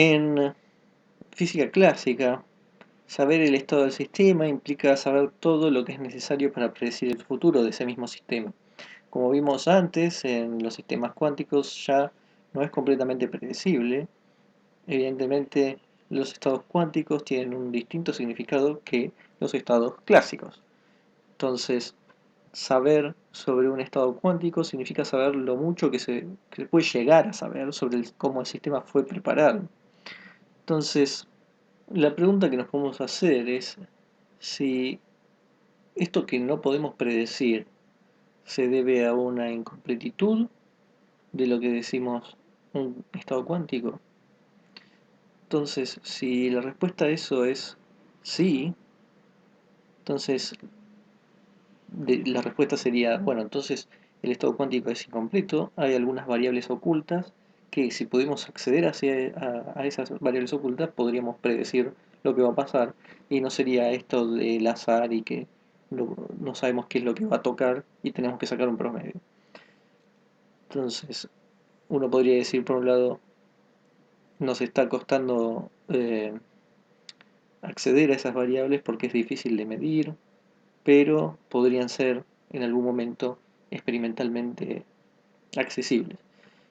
En física clásica, saber el estado del sistema implica saber todo lo que es necesario para predecir el futuro de ese mismo sistema. Como vimos antes, en los sistemas cuánticos ya no es completamente predecible. Evidentemente, los estados cuánticos tienen un distinto significado que los estados clásicos. Entonces, saber sobre un estado cuántico significa saber lo mucho que se puede llegar a saber sobre cómo el sistema fue preparado. Entonces, la pregunta que nos podemos hacer es si esto que no podemos predecir se debe a una incompletitud de lo que decimos un estado cuántico. Entonces, si la respuesta a eso es sí, entonces la respuesta sería, bueno, entonces el estado cuántico es incompleto, hay algunas variables ocultas que si pudimos acceder a esas variables ocultas podríamos predecir lo que va a pasar y no sería esto del azar y que no sabemos qué es lo que va a tocar y tenemos que sacar un promedio. Entonces, uno podría decir por un lado, nos está costando acceder a esas variables porque es difícil de medir, pero podrían ser en algún momento experimentalmente accesibles.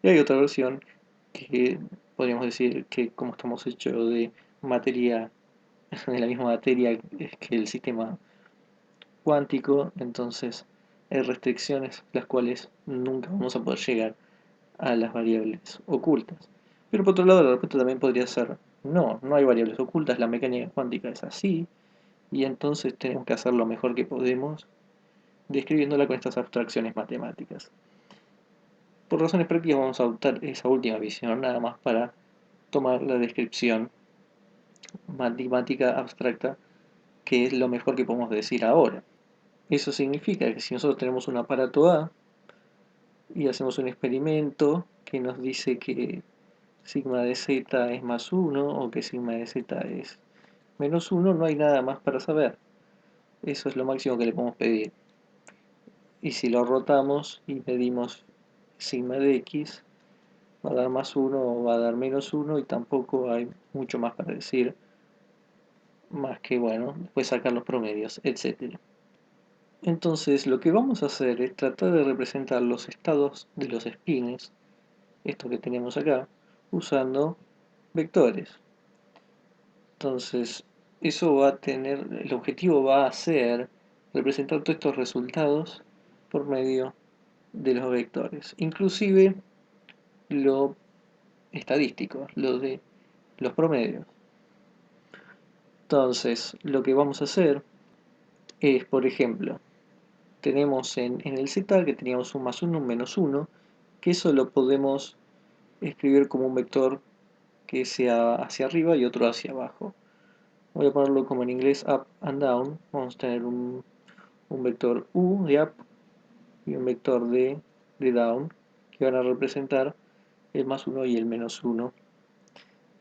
Y hay otra versión que podríamos decir que como estamos hechos de materia, de la misma materia que el sistema cuántico, entonces hay restricciones las cuales nunca vamos a poder llegar a las variables ocultas. Pero por otro lado, la respuesta también podría ser no, no hay variables ocultas, la mecánica cuántica es así, y entonces tenemos que hacer lo mejor que podemos describiéndola con estas abstracciones matemáticas. Por razones prácticas vamos a adoptar esa última visión, nada más para tomar la descripción matemática abstracta, que es lo mejor que podemos decir ahora. Eso significa que si nosotros tenemos un aparato A y hacemos un experimento que nos dice que sigma de z es más 1 o que sigma de z es menos 1, no hay nada más para saber. Eso es lo máximo que le podemos pedir. Y si lo rotamos y medimos sigma de x, va a dar más 1 o va a dar menos 1 y tampoco hay mucho más para decir, más que, bueno, después sacar los promedios, etc. Entonces lo que vamos a hacer es tratar de representar los estados de los espines, esto que tenemos acá, usando vectores. Entonces eso va a tener, el objetivo va a ser representar todos estos resultados por medio de los vectores, inclusive lo estadístico, lo de los promedios. Entonces, lo que vamos a hacer es, por ejemplo, tenemos en el z que teníamos un más 1, un menos 1, que eso lo podemos escribir como un vector que sea hacia arriba y otro hacia abajo. Voy a ponerlo como en inglés up and down. Vamos a tener un vector u de up y un vector de down que van a representar el más 1 y el menos 1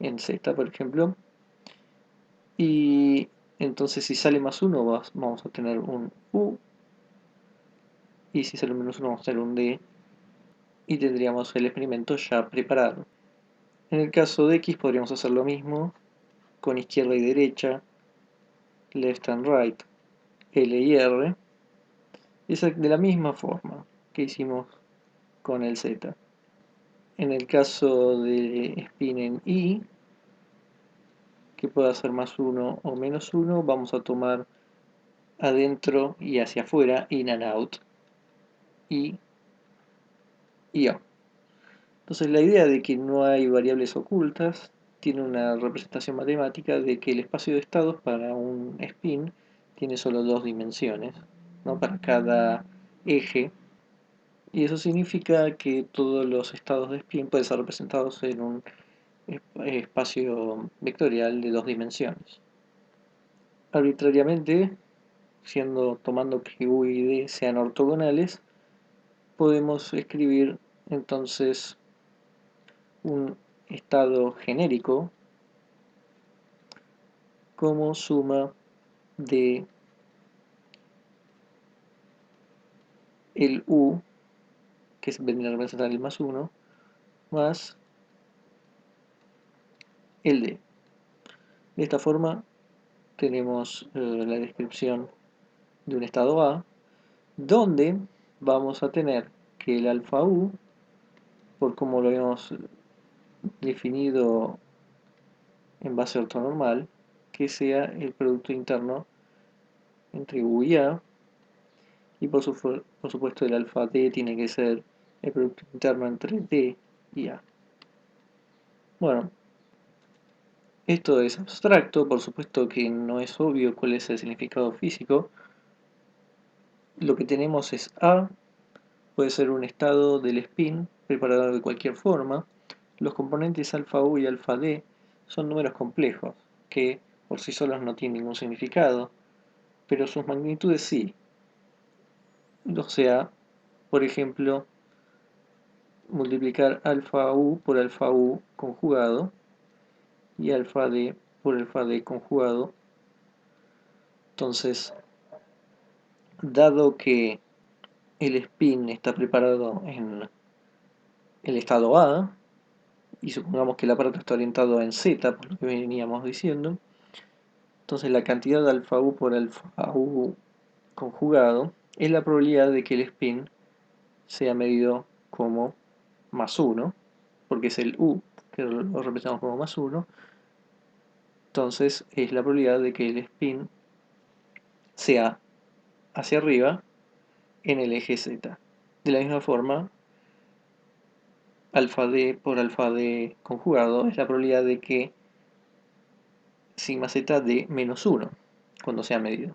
en z, por ejemplo. Y entonces si sale más 1 vamos a tener un u, y si sale menos 1 vamos a tener un d, y tendríamos el experimento ya preparado. En el caso de x podríamos hacer lo mismo con izquierda y derecha, left and right, L y R, y es de la misma forma que hicimos con el Z. En el caso de spin en Y, que pueda ser más 1 o menos 1, vamos a tomar adentro y hacia afuera, in and out, y O. Entonces la idea de que no hay variables ocultas tiene una representación matemática de que el espacio de estados para un spin tiene solo dos dimensiones, ¿no? Para cada eje, y eso significa que todos los estados de spin pueden ser representados en un espacio vectorial de dos dimensiones. Arbitrariamente, tomando que U y D sean ortogonales, podemos escribir entonces un estado genérico como suma de el U, que vendría a representar el más 1, más el D. De esta forma tenemos la descripción de un estado A, donde vamos a tener que el alfa U, por como lo habíamos definido en base ortonormal, que sea el producto interno entre U y A, y por supuesto el alfa D tiene que ser el producto interno entre D y A. Bueno, esto es abstracto, por supuesto que no es obvio cuál es el significado físico. Lo que tenemos es A, puede ser un estado del spin preparado de cualquier forma. Los componentes alfa U y alfa D son números complejos, que por sí solos no tienen ningún significado, pero sus magnitudes sí. O sea, por ejemplo, multiplicar alfa U por alfa U conjugado y alfa D por alfa D conjugado. Entonces, dado que el spin está preparado en el estado A, y supongamos que el aparato está orientado en Z, por lo que veníamos diciendo, entonces la cantidad de alfa U por alfa U conjugado es la probabilidad de que el spin sea medido como más 1, porque es el U, que lo representamos como más 1, entonces es la probabilidad de que el spin sea hacia arriba en el eje Z. De la misma forma, alfa D por alfa D conjugado es la probabilidad de que sigma Z dé menos 1 cuando sea medido.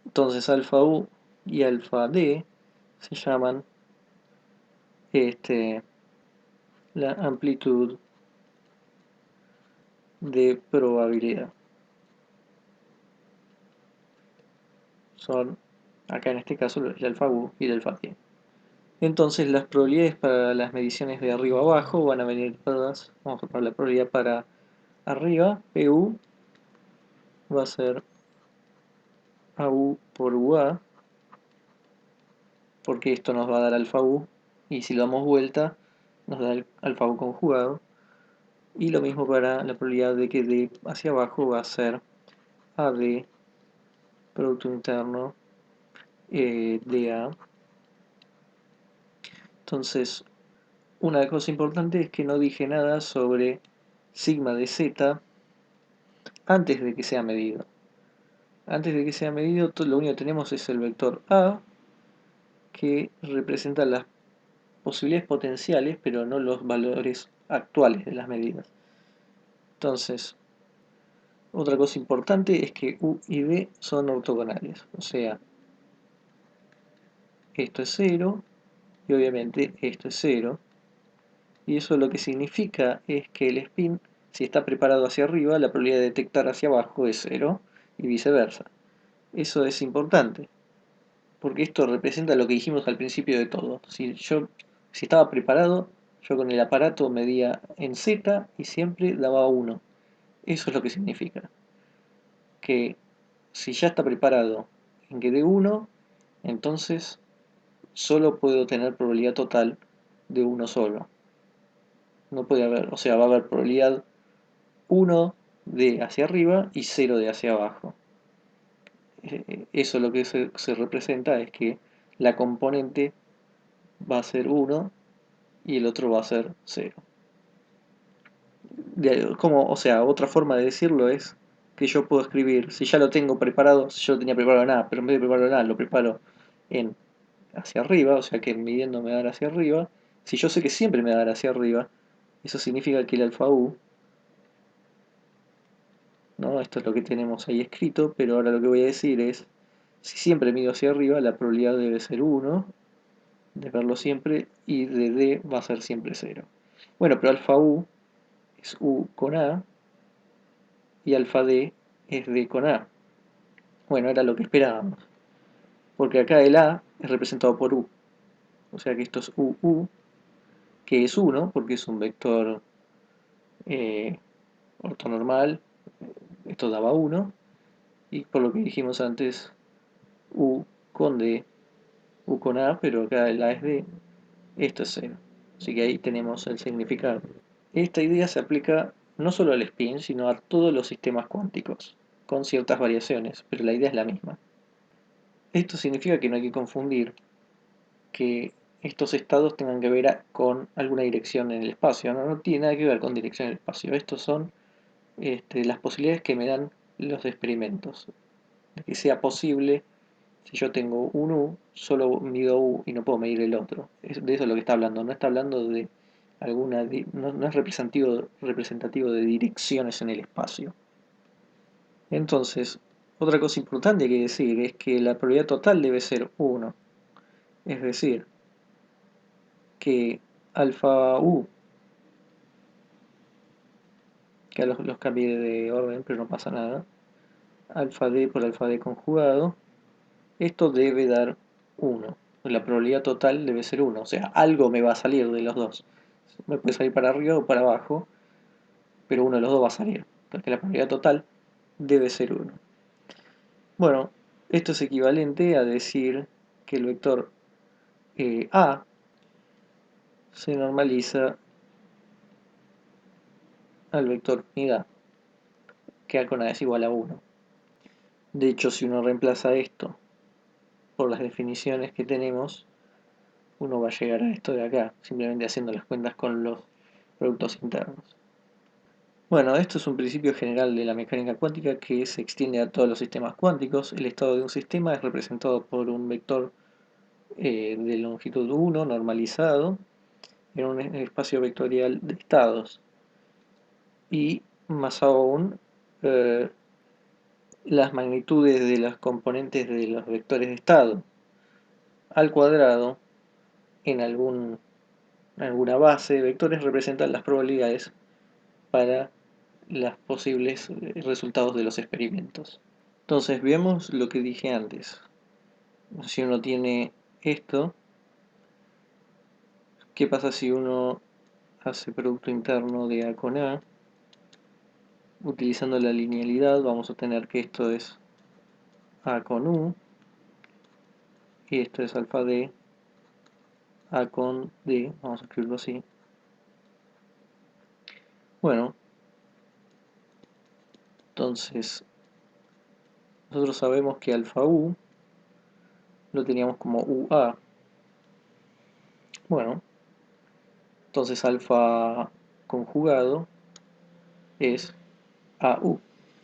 Entonces alfa U y alfa D se llaman la amplitud de probabilidad. Son, acá en este caso, el alfa U y el alfa D. Entonces las probabilidades para las mediciones de arriba a abajo van a venir todas. Vamos a poner la probabilidad para arriba, PU va a ser AU por UA, porque esto nos va a dar alfa U, y si lo damos vuelta, nos da el alfa U conjugado. Y lo mismo para la probabilidad de que D hacia abajo va a ser AD, producto interno, DA. Entonces, una cosa importante es que no dije nada sobre sigma de Z antes de que sea medido. Antes de que sea medido, lo único que tenemos es el vector A, que representa las posibilidades potenciales, pero no los valores actuales de las medidas. Entonces, otra cosa importante es que U y D son ortogonales, o sea, esto es 0 y obviamente esto es 0. Y eso lo que significa es que el spin, si está preparado hacia arriba, la probabilidad de detectar hacia abajo es 0 y viceversa. Eso es importante, porque esto representa lo que dijimos al principio de todo. Si estaba preparado, yo con el aparato medía en Z y siempre daba 1. Eso es lo que significa. Que si ya está preparado en que dé 1, entonces solo puedo tener probabilidad total de 1 solo. No puede haber, o sea, va a haber probabilidad 1 de hacia arriba y 0 de hacia abajo. Eso lo que se representa es que la componente va a ser 1 y el otro va a ser 0. O sea, otra forma de decirlo es que yo puedo escribir, si ya lo tengo preparado, si yo lo tenía preparado nada, pero en vez de prepararlo nada, lo preparo en hacia arriba, o sea que midiendo me va a dar hacia arriba. Si yo sé que siempre me va a dar hacia arriba, eso significa que el alfa U, ¿no? Esto es lo que tenemos ahí escrito, pero ahora lo que voy a decir es, si siempre mido hacia arriba, la probabilidad debe ser 1 de verlo siempre, y de D va a ser siempre 0. Bueno, pero alfa U es U con A, y alfa D es D con A. Bueno, era lo que esperábamos, porque acá el A es representado por U, o sea que esto es UU, que es 1, porque es un vector eh, ortonormal, esto daba 1, y por lo que dijimos antes, U con D, U con A, pero acá el A es D, esto es 0. Así que ahí tenemos el significado. Esta idea se aplica no solo al spin, sino a todos los sistemas cuánticos, con ciertas variaciones, pero la idea es la misma. Esto significa que no hay que confundir que estos estados tengan que ver con alguna dirección en el espacio, no tiene nada que ver con dirección en el espacio. Estos son las posibilidades que me dan los experimentos, de que sea posible. Si yo tengo un U, solo mido U y no puedo medir el otro. De eso es lo que está hablando. No está hablando de no es representativo de direcciones en el espacio. Entonces, otra cosa importante que decir es que la probabilidad total debe ser 1. Es decir, que alfa U, que los cambié de orden, pero no pasa nada. Alfa D por alfa D conjugado. Esto debe dar 1. La probabilidad total debe ser 1. O sea, algo me va a salir de los dos. Me puede salir para arriba o para abajo, pero uno de los dos va a salir. Porque la probabilidad total debe ser 1. Bueno, esto es equivalente a decir que el vector A se normaliza al vector unidad, que A con A es igual a 1. De hecho, si uno reemplaza esto por las definiciones que tenemos, uno va a llegar a esto de acá, simplemente haciendo las cuentas con los productos internos. Bueno, esto es un principio general de la mecánica cuántica que se extiende a todos los sistemas cuánticos. El estado de un sistema es representado por un vector de longitud 1 normalizado en un espacio vectorial de estados. Y más aún, las magnitudes de las componentes de los vectores de estado al cuadrado en alguna base de vectores representan las probabilidades para los posibles resultados de los experimentos. Entonces vemos lo que dije antes. Si uno tiene esto, ¿qué pasa si uno hace producto interno de A con A? Utilizando la linealidad vamos a tener que esto es A con U y esto es alfa D, A con D, vamos a escribirlo así. Bueno, entonces nosotros sabemos que alfa U lo teníamos como UA. Bueno, entonces alfa conjugado es AU.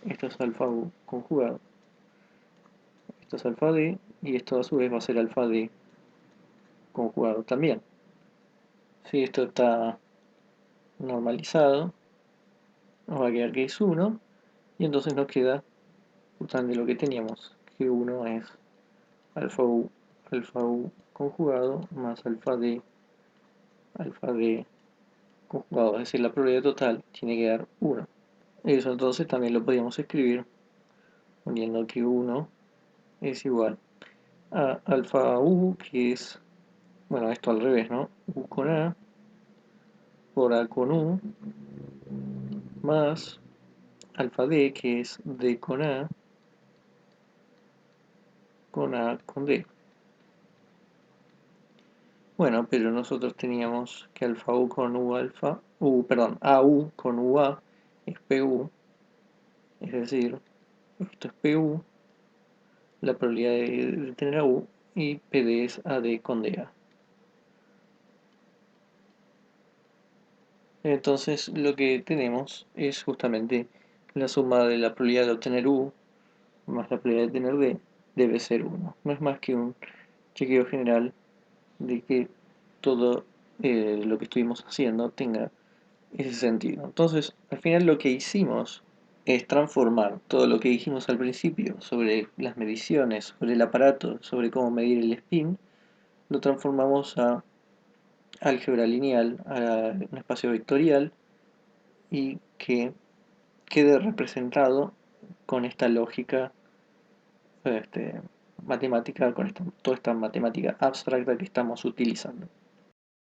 Esto es alfa U conjugado. Esto es alfa D y esto a su vez va a ser alfa D conjugado también. Si esto está normalizado, nos va a quedar que es 1 y entonces nos queda justamente lo que teníamos, que 1 es alfa U conjugado más alfa D conjugado, es decir, la probabilidad total tiene que dar 1. Eso entonces también lo podríamos escribir poniendo que 1 es igual a alfa U, que es, bueno, esto al revés, ¿no? U con A por A con U más alfa D, que es D con A con D. Bueno, pero nosotros teníamos que alfa U con U alfa, perdón, AU con UA es PU, es decir, esto es PU, la probabilidad de tener a U, y PD es AD con DA. Entonces lo que tenemos es justamente la suma de la probabilidad de obtener U más la probabilidad de tener D debe ser 1. No es más que un chequeo general de que todo lo que estuvimos haciendo tenga ese sentido. Entonces, al final lo que hicimos es transformar todo lo que dijimos al principio sobre las mediciones, sobre el aparato, sobre cómo medir el spin, lo transformamos a álgebra lineal, a un espacio vectorial y que quede representado con esta lógica este, matemática, con toda esta matemática abstracta que estamos utilizando.